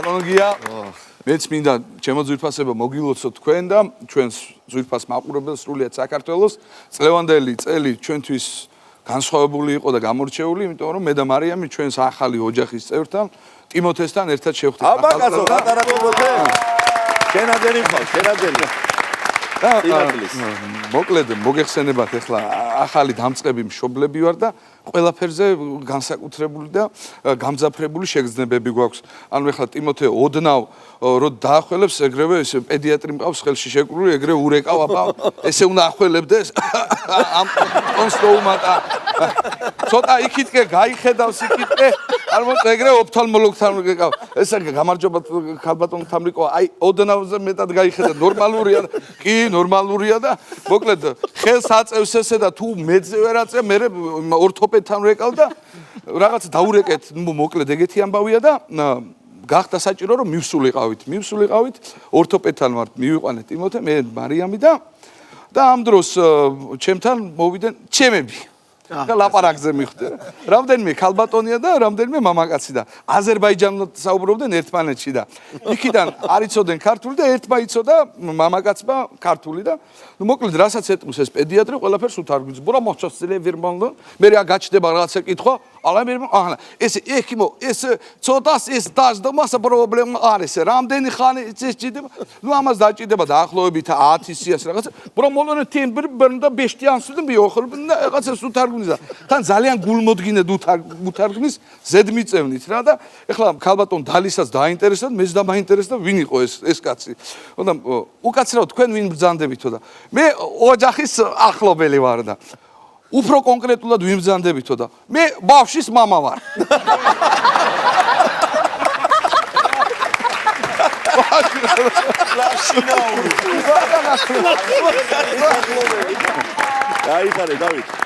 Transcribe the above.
ბატონგია მეც მინდა ჩემო ძვირფასებო მოგილოცოთ თქვენ და ჩვენს ძვირფას მაყურებელს სრულიად საქართველოს წლევანდელი წელი ჩვენთვის განსხვავებული იყო და გამორჩეული, იმიტომ რომ მე და მარიამი ჩვენს ახალი ოჯახის წევრთან ტიმოთესთან ერთად შევხვდით. აბაკაცო, პატარა ტიმოთე. შენადელი ხო, შენადელი. მოკლედ მოგეხსენებათ ახლა ახალი დამწყები მშობლები ვარ და ყველაფერზე განსაკუთრებული და გამძაფრებული შეგრძნებები გვაქვს. ანუ ახლა ტიმოთე ოდნავ რო დაახველებს ეგრევე ეს პედიატრი მყავს ხელში შეკრული, ეგრე ურეკავ აბა ესე უნდა ახველებდეს ამ კონსტოუმატა. ცოტა იქითკე გაიხედავს იქითკე არ მოწ ეგრე ოფთალმოლოგთან გეკავ. ესა გამარჯობა ქალბატონ თამრიკო, აი ოდნავზე მეტად გაიხედა, ნორმალურია. კი, ნორმალურია და მოკლედ ხელს აწევს ესე და თუ მეძე ვერ აწევ, მე ორთოპედთან ვეკავ და რაღაც დაურეკეთ, მოკლედ ეგეთი ამბავია და გახდა საჭირო რომ მივსულიყავით. ორთოპედთან ვარ, მივიყვანეთ ტიმოთე, მე მარიამი და ამ დროს ჩემთან მოვიდნენ ჩემები. და ლაპარაკზე მივხვდი. რამდენიმე ქალბატონია და რამდენიმე მამაკაცი და აზერბაიჯანულად საუბრობდნენ ერთმანეთში და იქიდან არ იცოდნენ ქართული და ერთმა იცოდა მამაკაცმა ქართული და მოკლედ რასაც ეტყვის ეს პედიატრი ყველაფერს უთარგმნის. ბურა მოხსწრე ვერმანდო მე რა გაჩდება რაღაცა კითხვა ალა მე აჰლა ეს ეკიმო ეს ცოტას ეს დაჟდა მასა პრობლემა არის რამდენი ხანი ეს ჭიდება ამას დაჭიდება დაახლოებით 10 სიას რაღაცა ბურა მოლონე ტემბრი ბერნდა ბეშტიანსი და მიოხრბნა რაღაცა უთარგმნის და თან ძალიან გულმოდგინედ უთარგმნის ზედმიწევნით რა და ეხლა ქალბატონ დალისაც დაინტერესდა მეც დამაინტერესდა ვინ იყო ეს კაცი. ხოდა უკაცრავ თქვენ ვინ ბრძანდებითო და მე ოჯახის ახლობელი ვარ და უფრო კონკრეტულად ვინ ბრძანდებითო და მე ბავშვის მამა ვარ. დაიხარე დავით